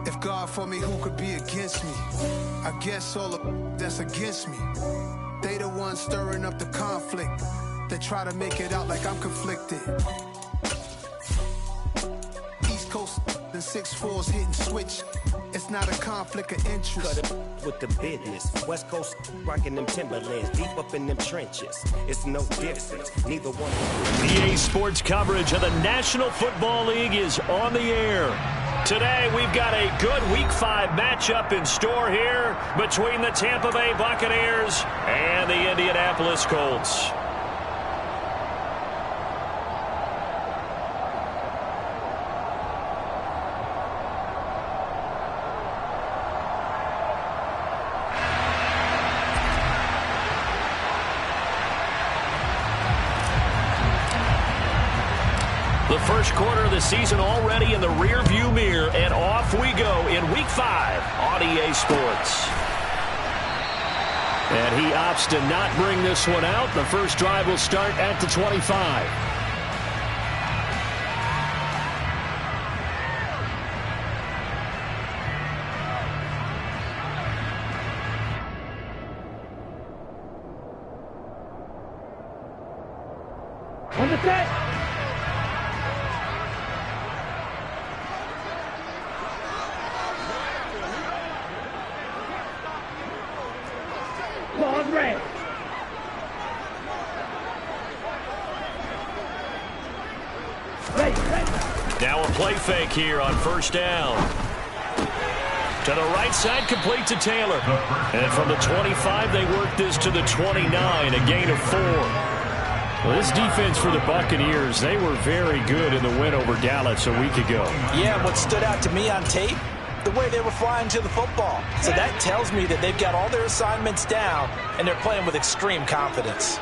If God for me, who could be against me? I guess all the that's against me. They the ones stirring up the conflict. They try to make it out like I'm conflicted. East Coast and 6'4's hitting switch. It's not a conflict of interest. Cut it with the business. West Coast rocking them Timberlands, deep up in them trenches. It's no difference. Neither one. EA Sports coverage of the National Football League is on the air. Today, we've got a good Week 5 matchup in store here between the Tampa Bay Buccaneers and the Indianapolis Colts. The first quarter of the season already in the rear-view mirror, and off we go in Week 5 on EA Sports. And he opts to not bring this one out. The first drive will start at the 25. On the set. Now a play fake here on first down. To the right side, complete to Taylor. And from the 25, they work this to the 29, a gain of 4. Well, this defense for the Buccaneers, they were very good in the win over Dallas a week ago. Yeah, what stood out to me on tape, the way they were flying to the football. So that tells me that they've got all their assignments down, and they're playing with extreme confidence.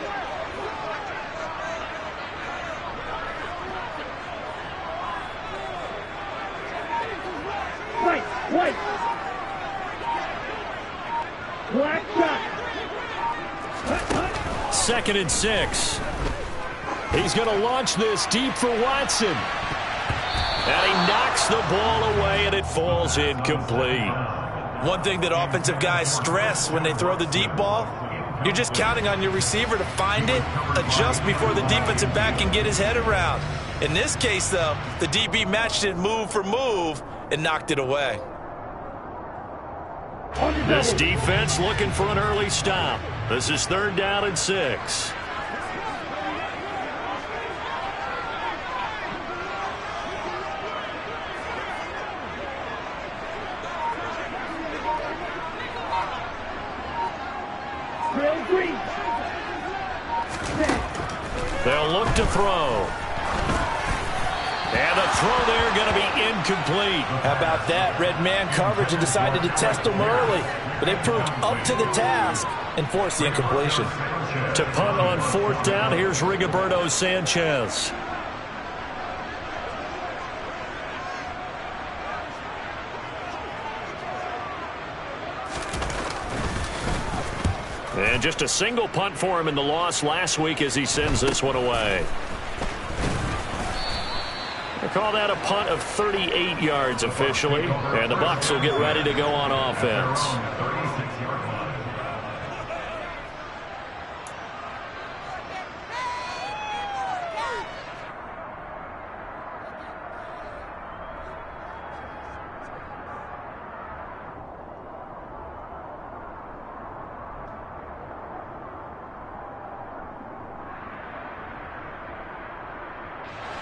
White. Black shot. 2nd and 6. He's going to launch this deep for Watson. And he knocks the ball away, and it falls incomplete. One thing that offensive guys stress when they throw the deep ball, you're just counting on your receiver to find it, adjust before the defensive back can get his head around. In this case, though, the DB matched it move for move and knocked it away. This defense looking for an early stop. This is 3rd down and 6. They'll look to throw. And the throw there going to be incomplete. How about that? Red man coverage and decided to test them early. But they proved up to the task and forced the incompletion. To punt on 4th down, here's Rigoberto Sanchez. And just a single punt for him in the loss last week as he sends this one away. They call that a punt of 38 yards officially, and the Bucs will get ready to go on offense.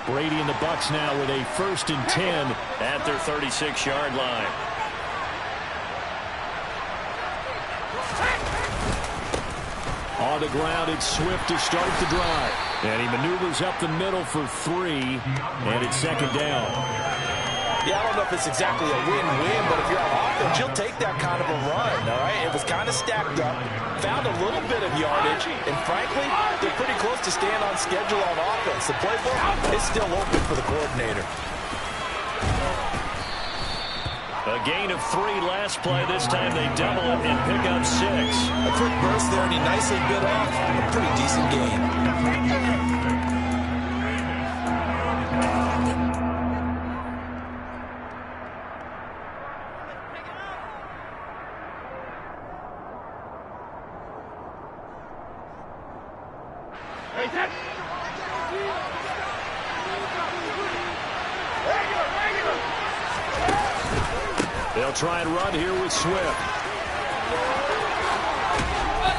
Brady and the Bucs now with a 1st and 10 at their 36-yard line. On the ground, it's Swift to start the drive. And he maneuvers up the middle for 3, and it's 2nd down. Yeah, I don't know if it's exactly a win-win, but if you're on offense, you'll take that kind of a run, all right? It was kind of stacked up, found a little bit of yardage, and frankly, they're pretty close to staying on schedule on offense. The playbook is still open for the coordinator. A gain of 3 last play. This time they double it and pick up 6. A quick burst there, and he nicely bit off a pretty decent gain. They'll try and run here with Swift.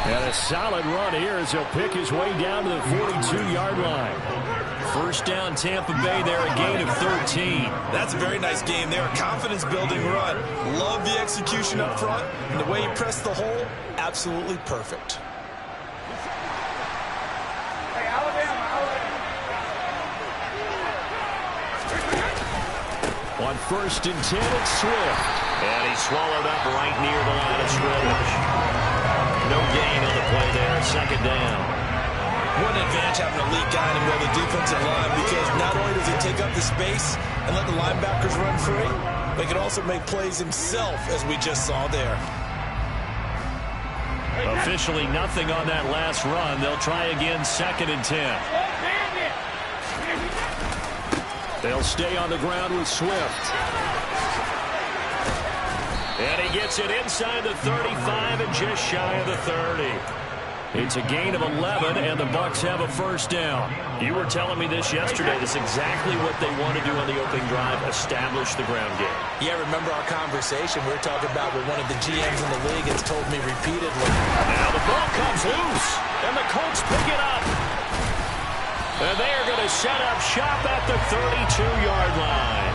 And a solid run here as he'll pick his way down to the 42-yard line. First down, Tampa Bay there, a gain of 13. That's a very nice game there. Confidence-building run. Love the execution up front. And the way he pressed the hole, absolutely perfect. On first and 10, it's Swift. And he swallowed up right near the line of scrimmage. No gain on the play there, second down. What an advantage having an elite guy in the middle of the defensive line, because not only does he take up the space and let the linebackers run free, but he can also make plays himself, as we just saw there. Officially nothing on that last run. They'll try again, second and 10. They'll stay on the ground with Swift. And he gets it inside the 35 and just shy of the 30. It's a gain of 11, and the Bucs have a first down. You were telling me this yesterday. This is exactly what they want to do on the opening drive, establish the ground game. Yeah, remember our conversation we were talking about with one of the GMs in the league has told me repeatedly. Now the ball comes loose, and the Colts pick it up. And they are going to set up shop at the 32-yard line.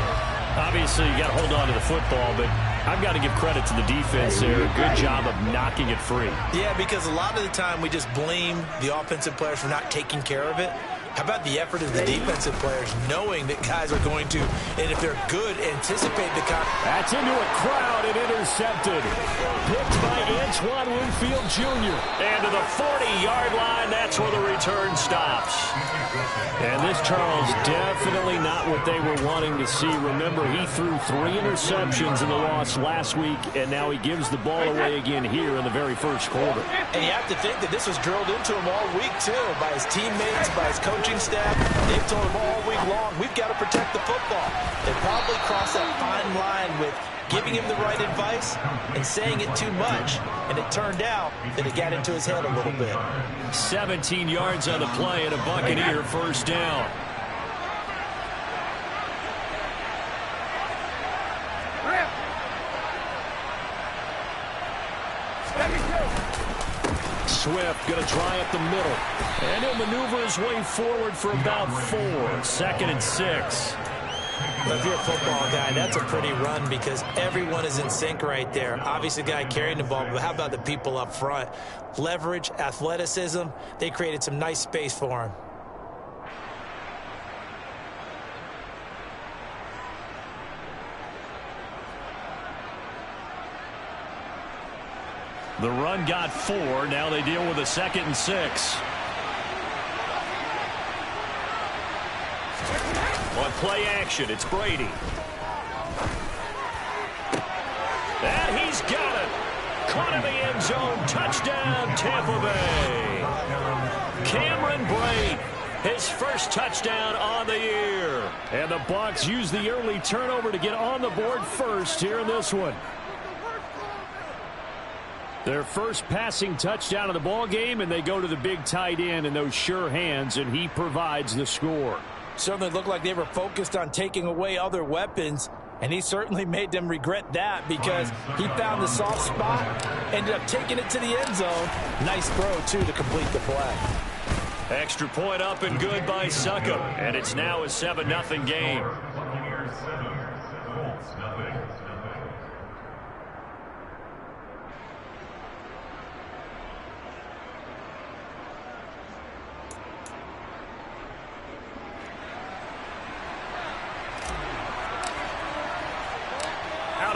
Obviously, you got to hold on to the football, but I've got to give credit to the defense there. Good job of knocking it free. Yeah, because a lot of the time we just blame the offensive players for not taking care of it. How about the effort of the defensive players, knowing that guys are going to, and if they're good, anticipate the That's into a crowd and intercepted. Picked by Antoine Winfield Jr. And to the 40-yard line, that's where the return stops. And this, Charles, definitely not what they were wanting to see. Remember, he threw 3 interceptions in the loss last week, and now he gives the ball away again here in the very first quarter. And you have to think that this was drilled into him all week, too, by his teammates, by his coaching staff. They've told him all week long, we've got to protect the football. They probably crossed that fine line with giving him the right advice and saying it too much. And it turned out that it got into his head a little bit. 17 yards on the play and a Buccaneer first down. Swift going to try up the middle. And he'll maneuver his way forward for about 4. Second and 6. If you're a football guy, that's a pretty run because everyone is in sync right there. Obviously, the guy carrying the ball, but how about the people up front? Leverage, athleticism, they created some nice space for him. The run got 4. Now they deal with a second and 6. On play action, it's Brady. And he's got it. Caught in the end zone. Touchdown, Tampa Bay. Cameron Brate, his first touchdown on the year. And the Bucs use the early turnover to get on the board first here in this one. Their first passing touchdown of the ball game, and they go to the big tight end in those sure hands, and he provides the score. Certainly looked like they were focused on taking away other weapons, and he certainly made them regret that because he found the soft spot, ended up taking it to the end zone. Nice throw, too, to complete the play. Extra point up and good by Succop, and it's now a 7-0 game.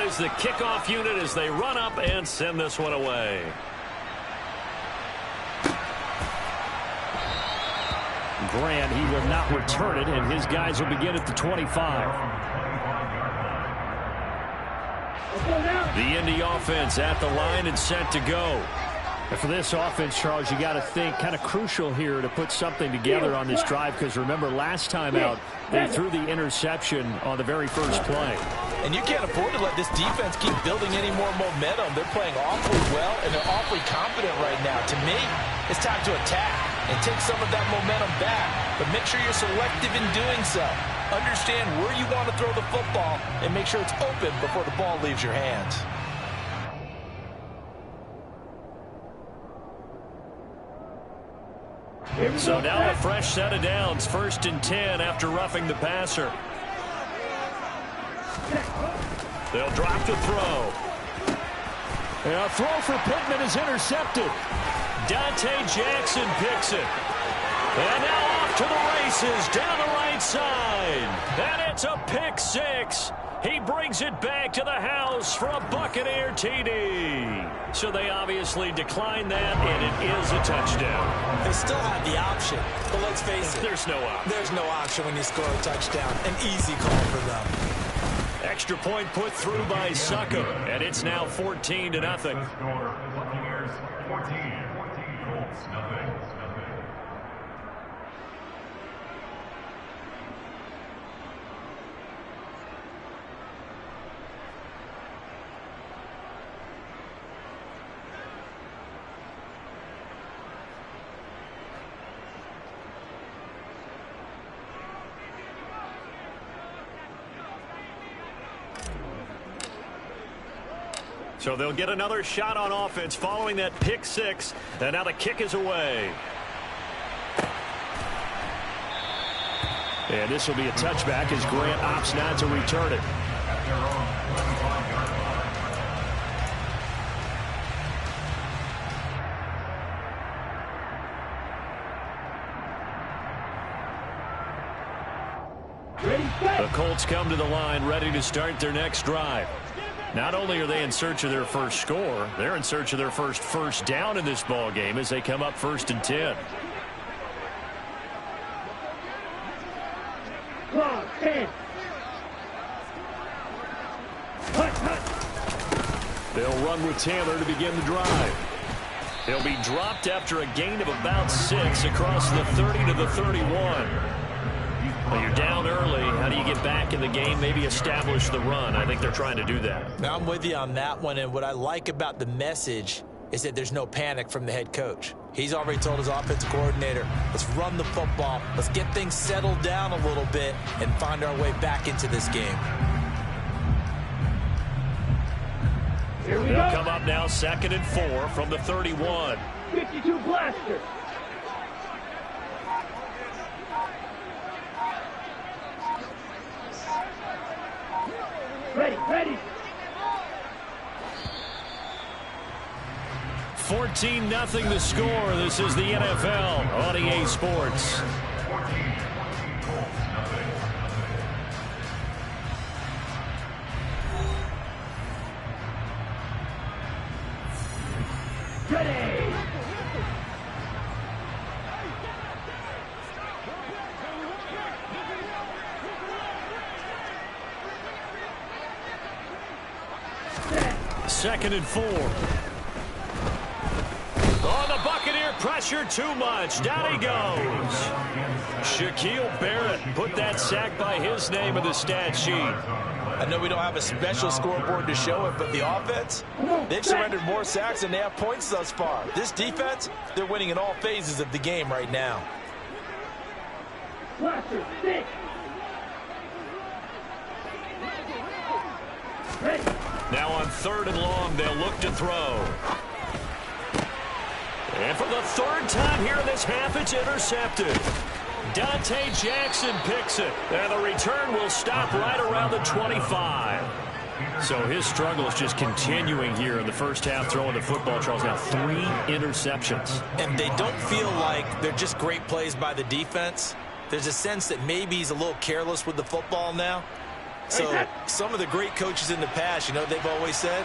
Is the kickoff unit as they run up and send this one away. Grant, he will not return it, and his guys will begin at the 25. The Indy offense at the line and set to go. And for this offense, Charles, you got to think kind of crucial here to put something together on this drive because remember last time out they threw the interception on the very first play. And you can't afford to let this defense keep building any more momentum. They're playing awfully well, and they're awfully confident right now. To me, it's time to attack. and take some of that momentum back, but make sure you're selective in doing so. Understand where you want to throw the football and make sure it's open before the ball leaves your hands. So now a fresh set of downs, 1st and 10 after roughing the passer. They'll drop to throw. And a throw for Pittman is intercepted. Dante Jackson picks it. And now off to the races down the right side. And it's a pick 6. He brings it back to the house for a Buccaneer TD. So they obviously declined that, and it is a touchdown. They still have the option, but let's face it. There's no option. There's no option when you score a touchdown. An easy call for them. Extra point put through by Succop, and it's now 14-0. Buccaneers 14, Colts nothing. So they'll get another shot on offense following that pick 6. And now the kick is away. And this will be a touchback as Grant opts not to return it. The Colts come to the line ready to start their next drive. Not only are they in search of their first score, they're in search of their first down in this ball game as they come up 1st and 10. Clock, 10. They'll run with Taylor to begin the drive. He'll be dropped after a gain of about 6 across the 30 to the 31. Well, you're down early. How do you get back in the game? Maybe establish the run. I think they're trying to do that. Now, I'm with you on that one, and what I like about the message is that there's no panic from the head coach. He's already told his offensive coordinator, let's run the football, let's get things settled down a little bit and find our way back into this game. Here we They'll go. come up now 2nd and 4 from the 31. 52 blaster. Ready. 14-0 the score. This is the NFL on EA Sports. 14, Colts nothing. Ready. Second and 4. Oh, the Buccaneer pressure too much. Down he goes. Shaquille Barrett put that sack by his name in the stat sheet. I know we don't have a special scoreboard to show it, but the offense, they've surrendered more sacks than they have points thus far. This defense, they're winning in all phases of the game right now. Blaster, 6. Ready. Now on 3rd and long, they'll look to throw. And for the 3rd time here in this half, it's intercepted. Dante Jackson picks it. And the return will stop right around the 25. So his struggle is just continuing here in the first half, throwing the football. Charles, now 3 interceptions. And they don't feel like they're just great plays by the defense. There's a sense that maybe he's a little careless with the football now. So some of the great coaches in the past, you know, they've always said,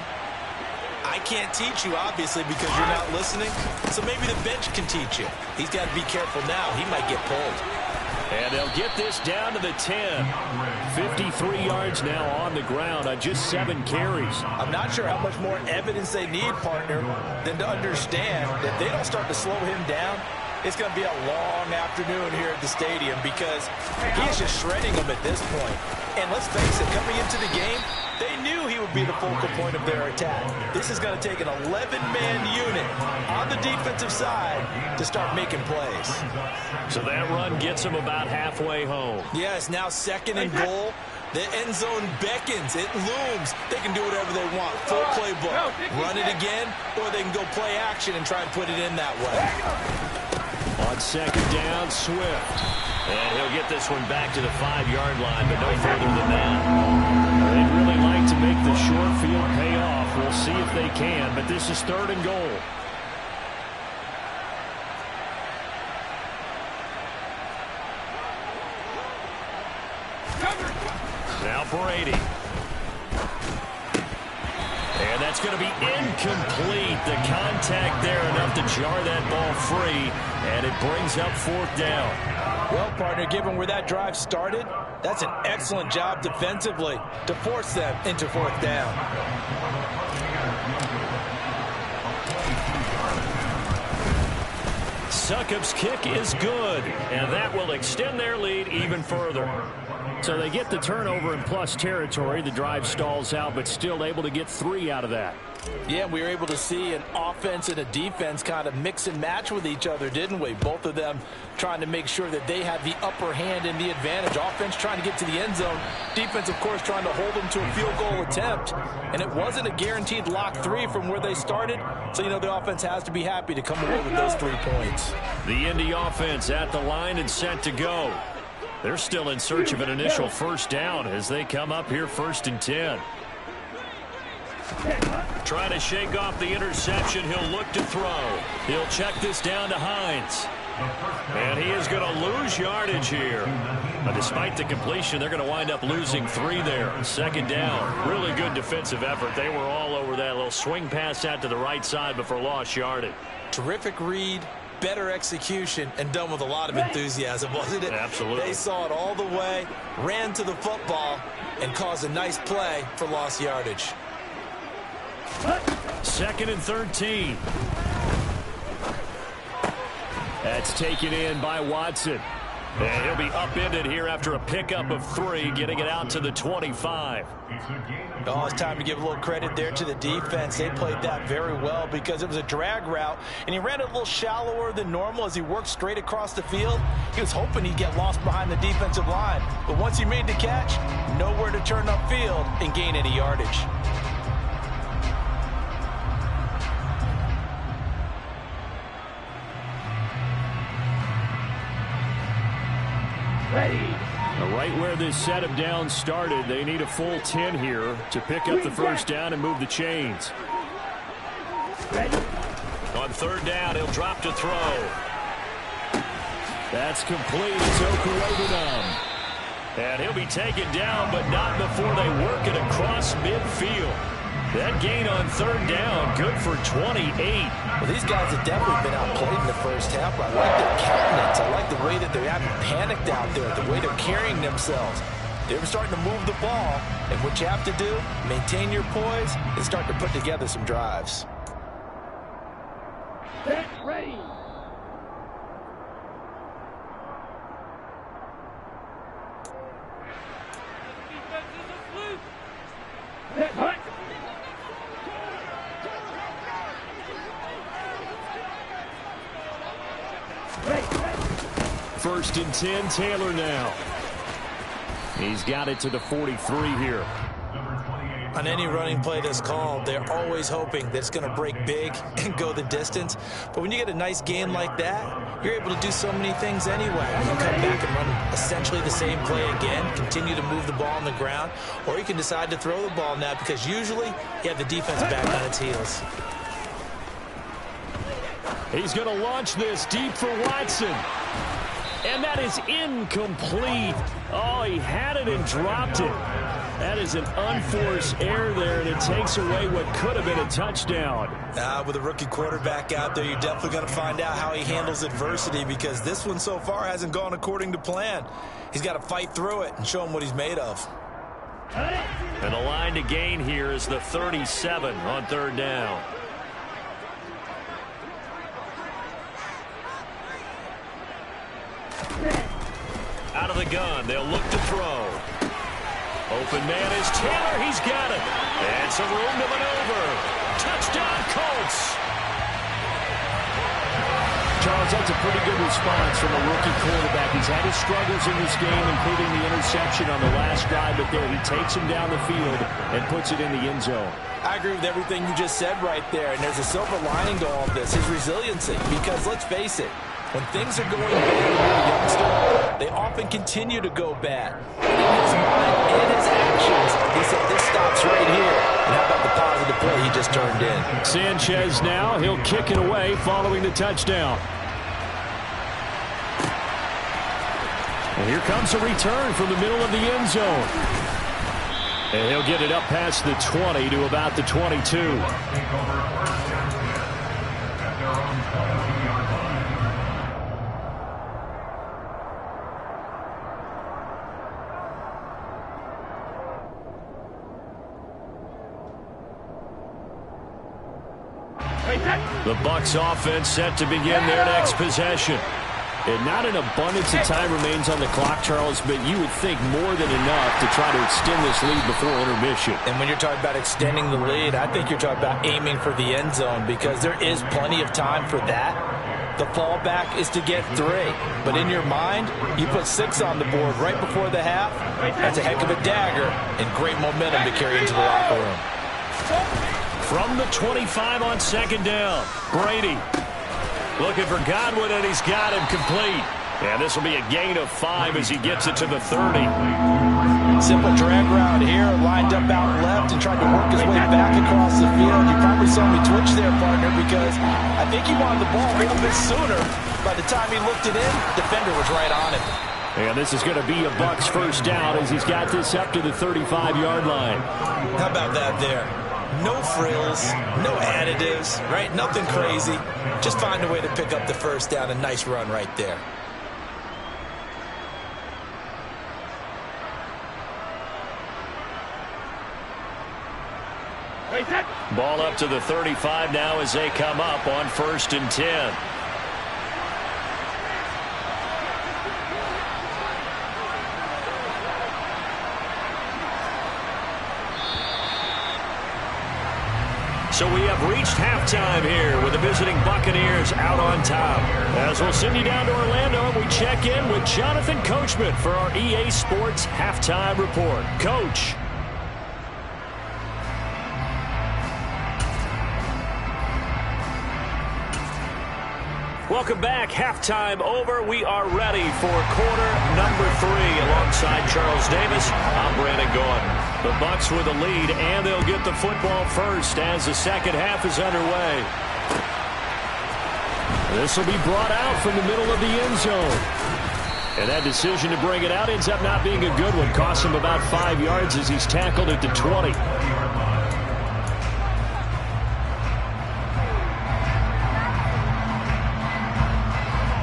I can't teach you, obviously, because you're not listening. So maybe the bench can teach you. He's got to be careful now. He might get pulled. And they'll get this down to the 10. 53 yards now on the ground on just 7 carries. I'm not sure how much more evidence they need, partner, than to understand that they don't start to slow him down. It's going to be a long afternoon here at the stadium because he's just shredding them at this point. And let's face it, coming into the game, They knew he would be the focal point of their attack. This is going to take an 11-man unit on the defensive side to start making plays. So that run gets him about halfway home. Yes, now 2nd and goal. The end zone beckons. It looms. They can do whatever they want. Full playbook. Run it again, or they can go play action and try and put it in that way. On 2nd down, Swift. And he'll get this one back to the 5-yard line, but no further than that. They'd really like to make the short field pay off. We'll see if they can, but this is 3rd and goal. Now Brady. And that's going to be incomplete. The contact there enough to jar that ball free, and it brings up 4th down. Well, partner, given where that drive started, that's an excellent job defensively to force them into 4th down. Succop's kick is good, and that will extend their lead even further. So they get the turnover in plus territory. The drive stalls out, but still able to get 3 out of that. Yeah, we were able to see an offense and a defense kind of mix and match with each other, didn't we? Both of them trying to make sure that they have the upper hand and the advantage. Offense trying to get to the end zone. Defense, of course, trying to hold them to a field goal attempt. And it wasn't a guaranteed lock 3 from where they started. So, you know, the offense has to be happy to come away with those 3 points. The Indy offense at the line and set to go. They're still in search of an initial 1st down as they come up here 1st and 10. Trying to shake off the interception. He'll look to throw. He'll check this down to Hines. And he is going to lose yardage here. But despite the completion, they're going to wind up losing 3 there. 2nd down. Really good defensive effort. They were all over that little swing pass out to the right side before lost yardage. Terrific read. Better execution, and done with a lot of enthusiasm, wasn't it? Absolutely. They saw it all the way, ran to the football, and caused a nice play for lost yardage. 2nd and 13. That's taken in by Watson. And he'll be upended here after a pickup of 3, getting it out to the 25. Oh, it's time to give a little credit there to the defense. They played that very well because it was a drag route, and he ran it a little shallower than normal as he worked straight across the field. He was hoping he'd get lost behind the defensive line, but once he made the catch, nowhere to turn upfield and gain any yardage. Ready. Right where this set of downs started, they need a full 10 here to pick up the 1st down and move the chains. Ready. On 3rd down, he'll drop to throw. That's complete. It's Okuwebunam. And he'll be taken down, but not before they work it across midfield. That gain on 3rd down, good for 28. Well, these guys have definitely been outplayed in the first half. I like their countenance. I like the way that they haven't panicked out there, the way they're carrying themselves. They're starting to move the ball, and what you have to do, maintain your poise and start to put together some drives. Set. Ready. Set. Hut. 1st and 10, Taylor now. He's got it to the 43 here. On any running play that's called, they're always hoping that it's going to break big and go the distance. But when you get a nice game like that, you're able to do so many things anyway. You can come back and run essentially the same play again, continue to move the ball on the ground, or you can decide to throw the ball now because usually you have the defense back on its heels. He's going to launch this deep for Watson. And that is incomplete. Oh, he had it and dropped it. That is an unforced error there, and it takes away what could have been a touchdown. With a rookie quarterback out there, you're definitely going to find out how he handles adversity because this one so far hasn't gone according to plan. He's got to fight through it and show him what he's made of. And the line to gain here is the 37 on 3rd down. Out of the gun, they'll look to throw. Open man is Taylor. He's got it. And some room to maneuver. Touchdown, Colts. Charles, that's a pretty good response from a rookie quarterback. He's had his struggles in this game, including the interception on the last drive, but there he takes him down the field and puts it in the end zone. I agree with everything you just said right there, and there's a silver lining to all of this, his resiliency. Because let's face it, when things are going bad and you're a youngster, they often continue to go bad. And in his mind and his actions, he said, this stops right here. And how about the positive play he just turned in? Sanchez now, he'll kick it away following the touchdown. And here comes a return from the middle of the end zone. And he'll get it up past the 20 to about the 22. The Bucs offense set to begin their next possession. And not an abundance of time remains on the clock, Charles, but you would think more than enough to try to extend this lead before intermission. And when you're talking about extending the lead, I think you're talking about aiming for the end zone because there is plenty of time for that. The fallback is to get 3. But in your mind, you put 6 on the board right before the half. That's a heck of a dagger and great momentum to carry into the locker room. From the 25 on second down, Brady looking for Godwin, and he's got him complete. And this will be a gain of 5 as he gets it to the 30. Simple drag route here, lined up out left and tried to work his way back across the field. You probably saw me twitch there, partner, because I think he wanted the ball a little bit sooner. By the time he looked it in, defender was right on him. And this is going to be a Bucs first down as he's got this up to the 35-yard line. How about that there? No frills, no additives, right? Nothing crazy. Just find a way to pick up the first down. A nice run right there. Ball up to the 35 now as they come up on 1st and 10. So we have reached halftime here with the visiting Buccaneers out on top. As we'll send you down to Orlando, and we check in with Jonathan Coachman for our EA Sports Halftime Report. Coach. Welcome back. Halftime over. We are ready for quarter number 3. Alongside Charles Davis, I'm Brandon Gordon. The Bucs with a lead, and they'll get the football first as the second half is underway. This will be brought out from the middle of the end zone. And that decision to bring it out ends up not being a good one. Costs him about 5 yards as he's tackled at the 20.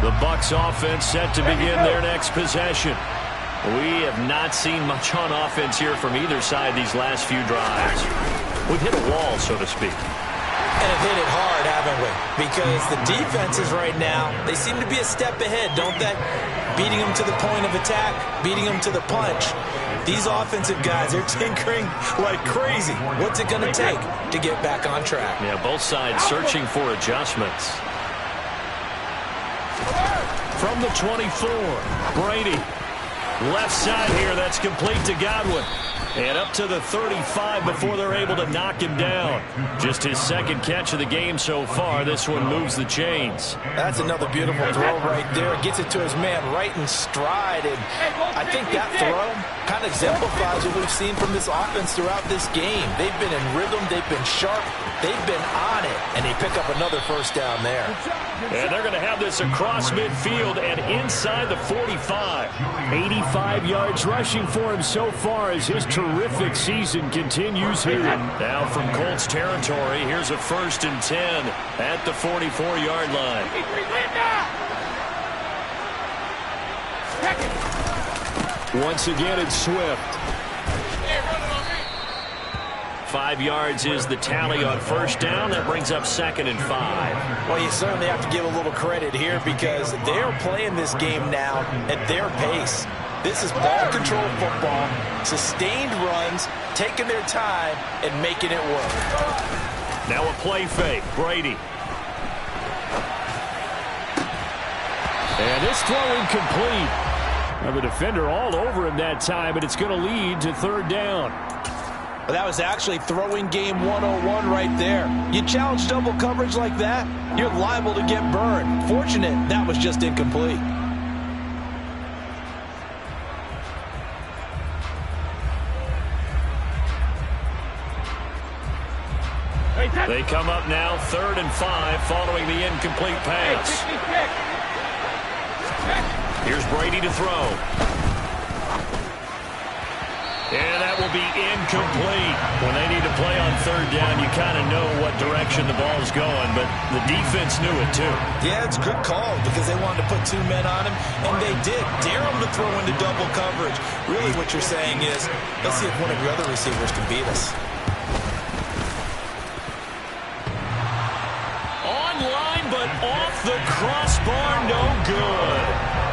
The Bucs offense set to begin their next possession. We have not seen much on offense here from either side these last few drives. We've hit a wall, so to speak. And have hit it hard, haven't we? Because the defenses right now, they seem to be a step ahead, don't they? Beating them to the point of attack, beating them to the punch. These offensive guys are tinkering like crazy. What's it going to take to get back on track? Yeah, both sides searching for adjustments. From the 24, Brady. Left side here, that's complete to Godwin. And up to the 35 before they're able to knock him down. Just his second catch of the game so far. This one moves the chains. That's another beautiful throw right there. Gets it to his man right in stride. And I think that throw kind of exemplifies what we've seen from this offense throughout this game. They've been in rhythm. They've been sharp. They've been on it. And they pick up another first down there. And they're going to have this across midfield and inside the 45. 85 yards rushing for him so far as his terrific season continues here. Now from Colts territory, here's a 1st and 10 at the 44-yard line. Once again, it's Swift. 5 yards is the tally on first down. That brings up 2nd and 5. Well, you certainly have to give a little credit here because they're playing this game now at their pace. This is ball control football, sustained runs, taking their time, and making it work. Now a play fake. Brady. And this throw incomplete. Now the defender all over him that time, but it's going to lead to third down. Well, that was actually throwing game 101 right there. You challenge double coverage like that, you're liable to get burned. Fortunate that was just incomplete. They come up now 3rd and 5 following the incomplete pass. Here's Brady to throw. And that will be incomplete. When they need to play on 3rd down, you kind of know what direction the ball's going, but the defense knew it too. Yeah, it's a good call because they wanted to put 2 men on him, and they did. Dare him to throw into double coverage. Really what you're saying is, let's see if one of your other receivers can beat us. Online, but off the crossbar, no good.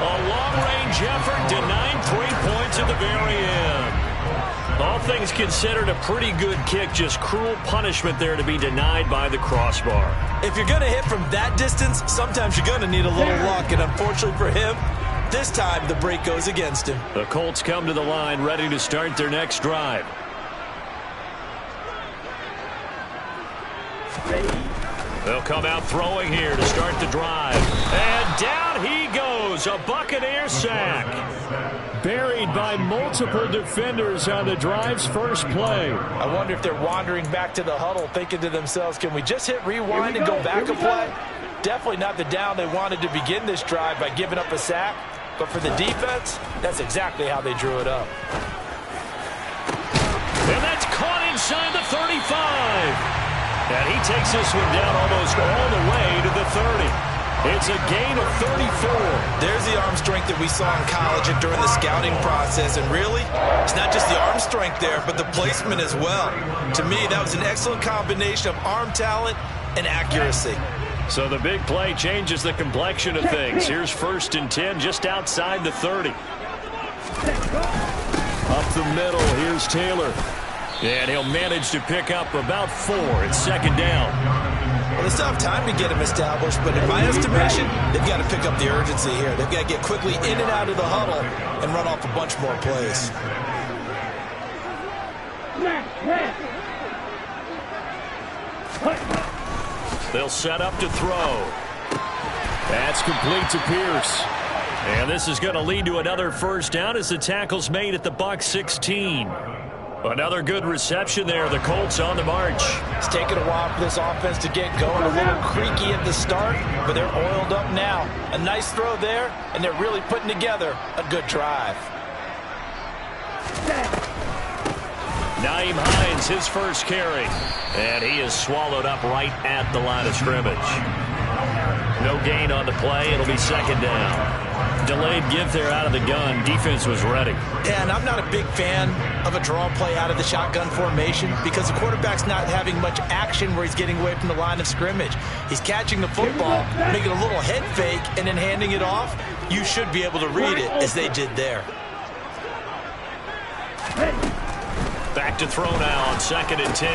A long-range effort denied 3 points at the very end. All things considered, a pretty good kick, just cruel punishment there to be denied by the crossbar. If you're going to hit from that distance, sometimes you're going to need a little luck, and unfortunately for him, this time the break goes against him. The Colts come to the line ready to start their next drive. They'll come out throwing here to start the drive. And down he goes, a Buccaneer sack. Buried by multiple defenders on the drive's first play. I wonder if they're wandering back to the huddle thinking to themselves, can we just hit rewind and go back a play? Definitely not the down they wanted to begin this drive by giving up a sack. But for the defense, that's exactly how they drew it up. And that's caught inside the 35. And he takes this one down almost all the way to the 30. It's a gain of 34. There's the arm strength that we saw in college and during the scouting process. And really, it's not just the arm strength there, but the placement as well. To me, that was an excellent combination of arm talent and accuracy. So the big play changes the complexion of things. Here's 1st and 10 just outside the 30. Up the middle, here's Taylor. And he'll manage to pick up about 4. It's 2nd down. Well, they still have time to get him established, but in my estimation, they've got to pick up the urgency here. They've got to get quickly in and out of the huddle and run off a bunch more plays. They'll set up to throw. That's complete to Pierce. And this is going to lead to another 1st down as the tackle's made at the Bucs 16. Another good reception there. The Colts on the march. It's taken a while for this offense to get going. A little creaky at the start, but they're oiled up now. A nice throw there, and they're really putting together a good drive. Naeem Hines, his first carry. And he is swallowed up right at the line of scrimmage. No gain on the play. It'll be 2nd down. Delayed give there out of the gun. Defense was ready. Yeah, and I'm not a big fan of a draw play out of the shotgun formation because the quarterback's not having much action where he's getting away from the line of scrimmage. He's catching the football, making a little head fake, and then handing it off. You should be able to read it as they did there. Back to throw now on 2nd and 10.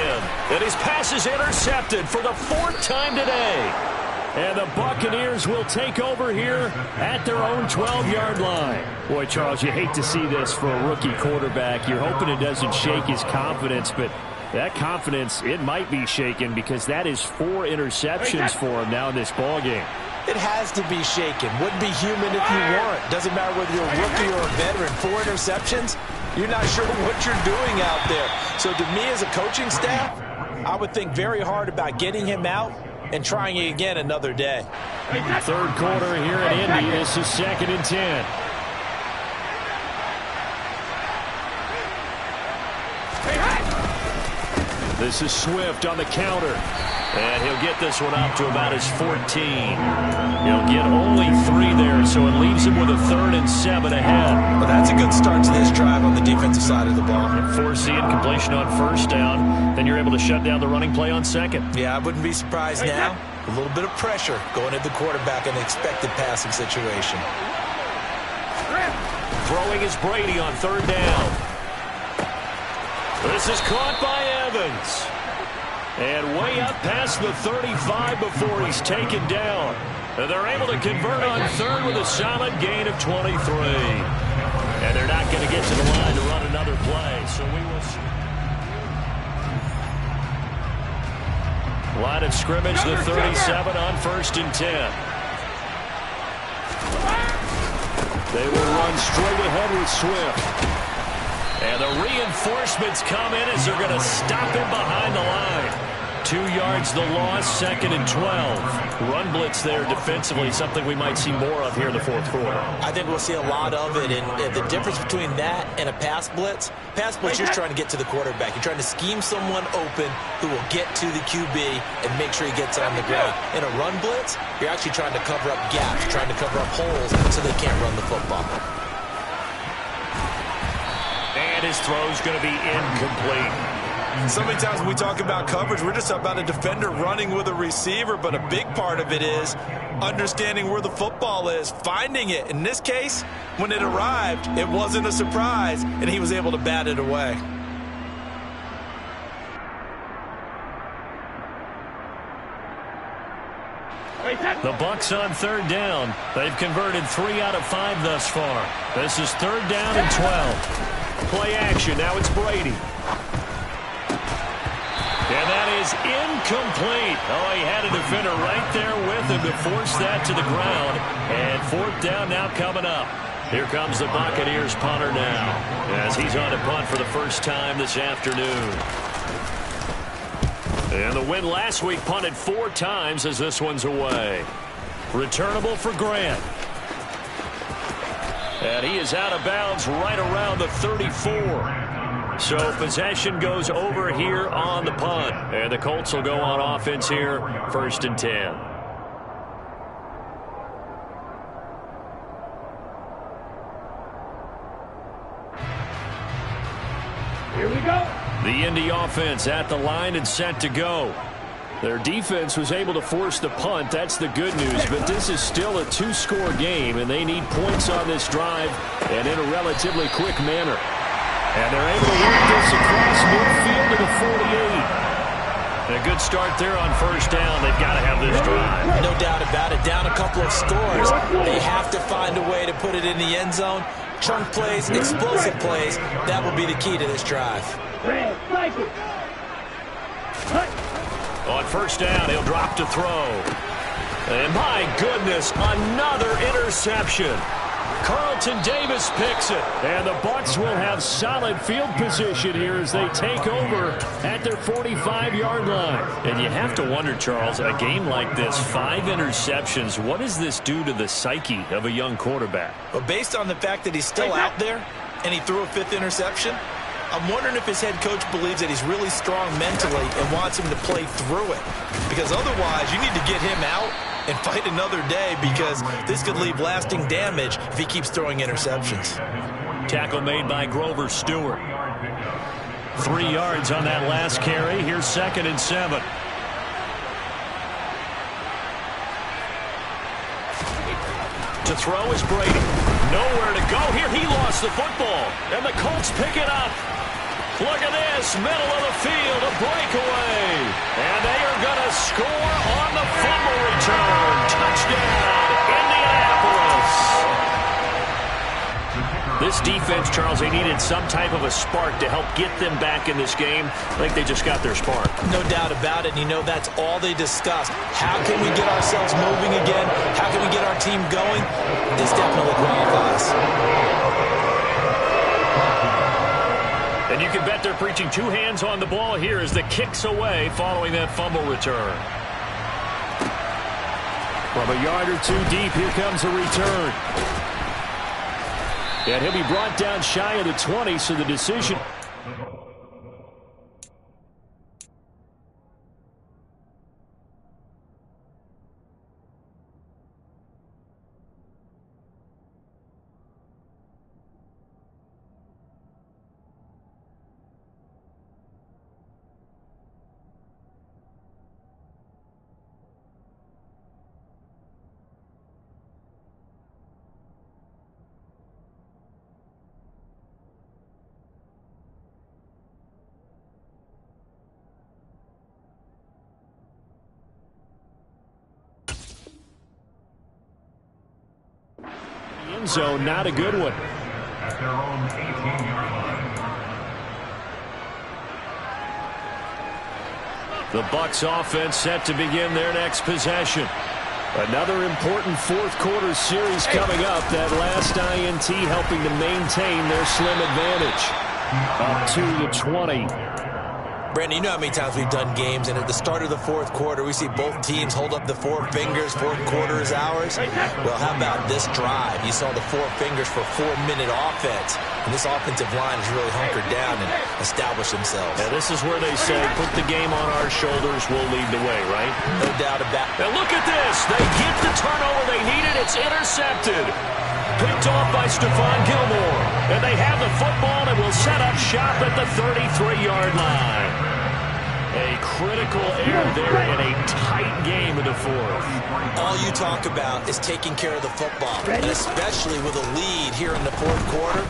And his pass is intercepted for the 4th time today. And the Buccaneers will take over here at their own 12-yard line. Boy, Charles, you hate to see this for a rookie quarterback. You're hoping it doesn't shake his confidence, but that confidence, it might be shaken because that is 4 interceptions for him now in this ballgame. It has to be shaken. Wouldn't be human if you weren't. Doesn't matter whether you're a rookie or a veteran. 4 interceptions, you're not sure what you're doing out there. So to me as a coaching staff, I would think very hard about getting him out and trying it again another day. 3rd quarter here in Indy. This is 2nd and 10. This is Swift on the counter. And he'll get this one up to about his 14. He'll get only 3 there, so it leaves him with a 3rd and 7 ahead. Well, that's a good start to this drive on the defensive side of the ball. Force the incompletion on 1st down. Then you're able to shut down the running play on 2nd. Yeah, I wouldn't be surprised now. A little bit of pressure going at the quarterback in an expected passing situation. Throwing is Brady on third down. This is caught by Evans. And way up past the 35 before he's taken down. And they're able to convert on third with a solid gain of 23. And they're not going to get to the line to run another play. So we will see. Line of scrimmage, the 37 on 1st and 10. They will run straight ahead with Swift. And the reinforcements come in as they're going to stop him behind the line. 2 yards the loss, 2nd and 12. Run blitz there defensively, something we might see more of here in the fourth quarter. I think we'll see a lot of it, and the difference between that and a pass blitz, you're trying to get to the quarterback. You're trying to scheme someone open who will get to the QB and make sure he gets on the ground. In a run blitz, you're actually trying to cover up gaps, trying to cover up holes so they can't run the football. And his throw's going to be incomplete. So many times when we talk about coverage, we're just about a defender running with a receiver, but a big part of it is understanding where the football is, finding it. In this case, when it arrived, it wasn't a surprise, and he was able to bat it away. The Bucs on third down. They've converted 3 out of 5 thus far. This is third down and 12. Play action. Now it's Brady. And that is incomplete. Oh, he had a defender right there with him to force that to the ground. And fourth down now coming up. Here comes the Buccaneers punter now as he's on to punt for the first time this afternoon. And the win last week punted 4 times as this one's away. Returnable for Grant. And he is out of bounds right around the 34. So possession goes over here on the punt. And the Colts will go on offense here, 1st and 10. Here we go. The Indy offense at the line and set to go. Their defense was able to force the punt. That's the good news. But this is still a 2-score game, and they need points on this drive and in a relatively quick manner. And they're able to work this across midfield to the 48. A good start there on first down. They've got to have this drive. No doubt about it. Down a couple of scores. They have to find a way to put it in the end zone. Chunk plays, explosive plays. That will be the key to this drive. On first down, he'll drop to throw. And my goodness, another interception. Carlton Davis picks it. And the Bucs will have solid field position here as they take over at their 45-yard line. And you have to wonder, Charles, a game like this, 5 interceptions, what does this do to the psyche of a young quarterback? But based on the fact that he's still out there and he threw a 5th interception, I'm wondering if his head coach believes that he's really strong mentally and wants him to play through it. Because otherwise, you need to get him out and fight another day, because this could leave lasting damage if he keeps throwing interceptions. Tackle made by Grover Stewart. 3 yards on that last carry. Here's 2nd and 7. To throw is Brady. Nowhere to go here. He lost the football. And the Colts pick it up. Look at this. Middle of the field. A breakaway. And they are going to score on the fumble return. Touchdown, Indianapolis. This defense, Charles, they needed some type of a spark to help get them back in this game. I think they just got their spark. No doubt about it. And you know, that's all they discussed. How can we get ourselves moving again? How can we get our team going? This definitely qualifies. And you can bet they're preaching 2 hands on the ball here as the kick's away following that fumble return. From a yard or 2 deep, here comes a return. And he'll be brought down shy of the 20, so the decision... end zone. Not a good one. At their own 18-yard line. The Bucs offense set to begin their next possession. Another important fourth-quarter series coming up. That last INT helping to maintain their slim advantage. Up to the 20. Brandon, you know how many times we've done games, and at the start of the fourth quarter, we see both teams hold up the four fingers, fourth quarter is ours. Well, how about this drive? You saw the four fingers for 4-minute offense, and this offensive line has really hunkered down and established themselves. Yeah, this is where they say, put the game on our shoulders, we'll lead the way, right? No doubt about it. Now look at this. They get the turnover they needed. It's intercepted. Picked off by Stephon Gilmore. And they have the football and will set up shop at the 33-yard line. A critical error there in a tight game in the fourth. All you talk about is taking care of the football, and especially with a lead here in the fourth quarter.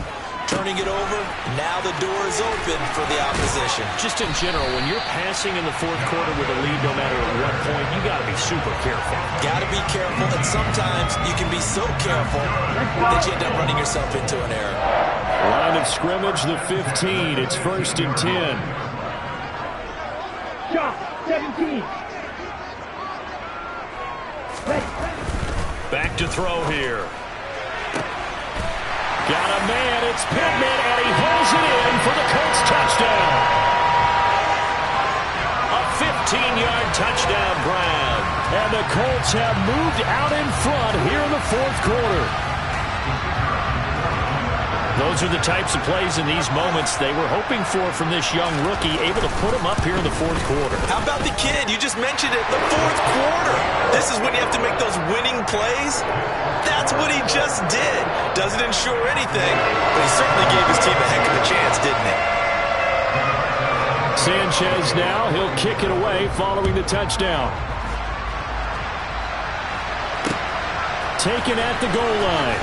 Turning it over, now the door is open for the opposition. Just in general, when you're passing in the fourth quarter with a lead, no matter at what point, you got to be super careful. Got to be careful, and sometimes you can be so careful that you end up running yourself into an error. Line of scrimmage, the 15. It's 1st and 10. Shot, 17. Back to throw here. Got a man, it's Pittman, and he hauls it in for the Colts touchdown. A 15-yard touchdown grab. And the Colts have moved out in front here in the fourth quarter. Those are the types of plays in these moments they were hoping for from this young rookie, able to put him up here in the fourth quarter. How about the kid? You just mentioned it, the fourth quarter. This is when you have to make those winning plays. That's what he just did. Doesn't ensure anything, but he certainly gave his team a heck of a chance, didn't he? Sanchez now, he'll kick it away following the touchdown. Taken at the goal line.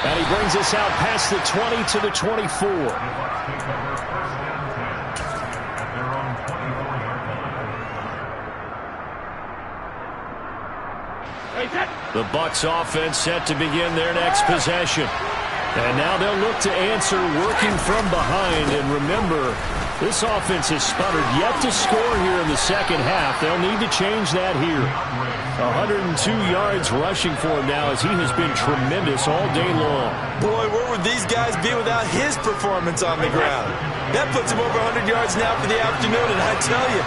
And he brings us out past the 20 to the 24. The Bucs offense set to begin their next possession. And now they'll look to answer working from behind. And remember, this offense has sputtered yet to score here in the second half. They'll need to change that here. 102 yards rushing for him now as he has been tremendous all day long. Boy, where would these guys be without his performance on the ground? That puts him over 100 yards now for the afternoon, and I tell you,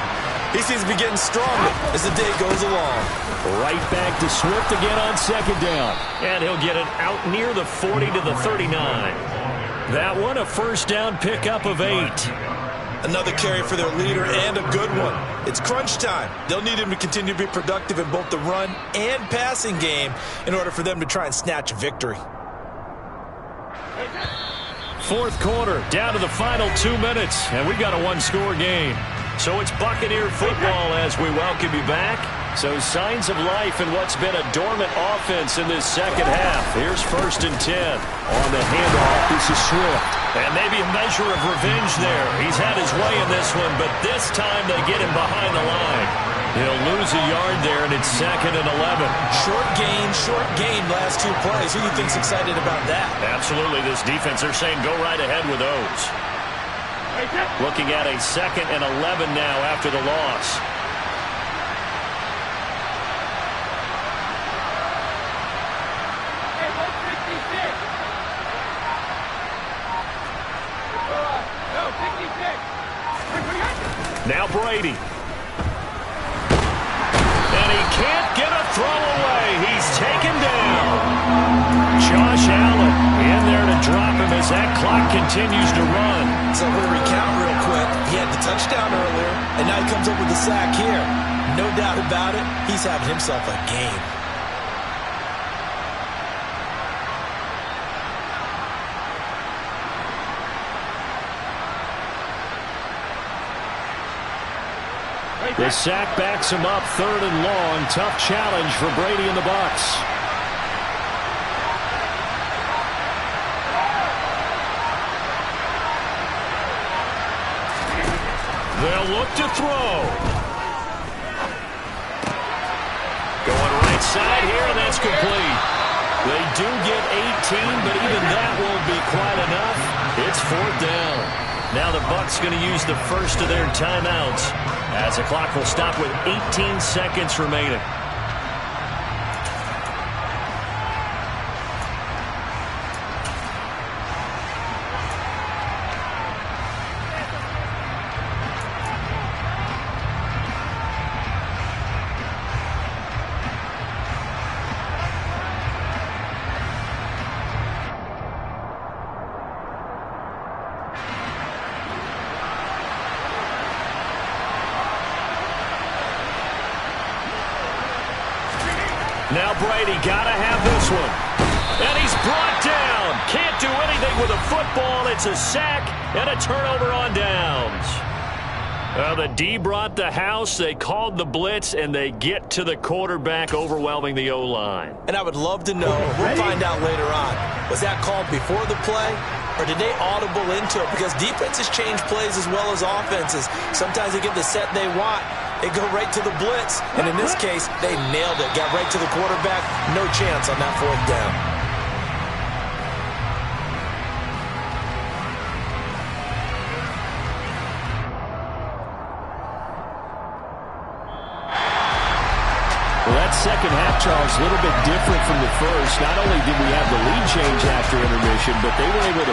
he seems to be getting stronger as the day goes along. Right back to Swift again on second down. And he'll get it out near the 40 to the 39. That one, a first down pickup of 8. Another carry for their leader and a good one. It's crunch time. They'll need him to continue to be productive in both the run and passing game in order for them to try and snatch a victory. Fourth quarter, down to the final 2 minutes, and we've got a one-score game. So it's Buccaneer football as we welcome you back. So signs of life in what's been a dormant offense in this second half. Here's 1st and 10. On the handoff, this is Swift. And maybe a measure of revenge there. He's had his way in this one, but this time they get him behind the line. He'll lose a yard there, and it's 2nd and 11. Short gain last 2 plays. Who do you think's excited about that? Absolutely. This defense, they're saying go right ahead with those. Looking at a 2nd and 11 now after the loss. Now Brady. And he can't get a throw away. He's taken down. Josh Allen in there to drop him as that clock continues to run. So we'll recount real quick. He had the touchdown earlier, and now he comes up with the sack here. No doubt about it, he's having himself a game. The sack backs him up, 3rd and long. Tough challenge for Brady and the Bucs. They'll look to throw. Going right side here, and that's complete. They do get 18, but even that won't be quite enough. It's 4th down. Now the Bucs going to use the first of their timeouts as the clock will stop with 18 seconds remaining. Now Brady got to have this one. And he's brought down. Can't do anything with a football. It's a sack and a turnover on downs. The D brought the house. They called the blitz, and they get to the quarterback, overwhelming the O-line. And I would love to know, we'll find out later on, was that called before the play, or did they audible into it? Because defenses change plays as well as offenses. Sometimes they get the set they want. They go right to the blitz, and in this case, they nailed it. Got right to the quarterback. No chance on that 4th down. Well, that second half, Charles, a little bit different from the first. Not only did we have the lead change after intermission, but they were able to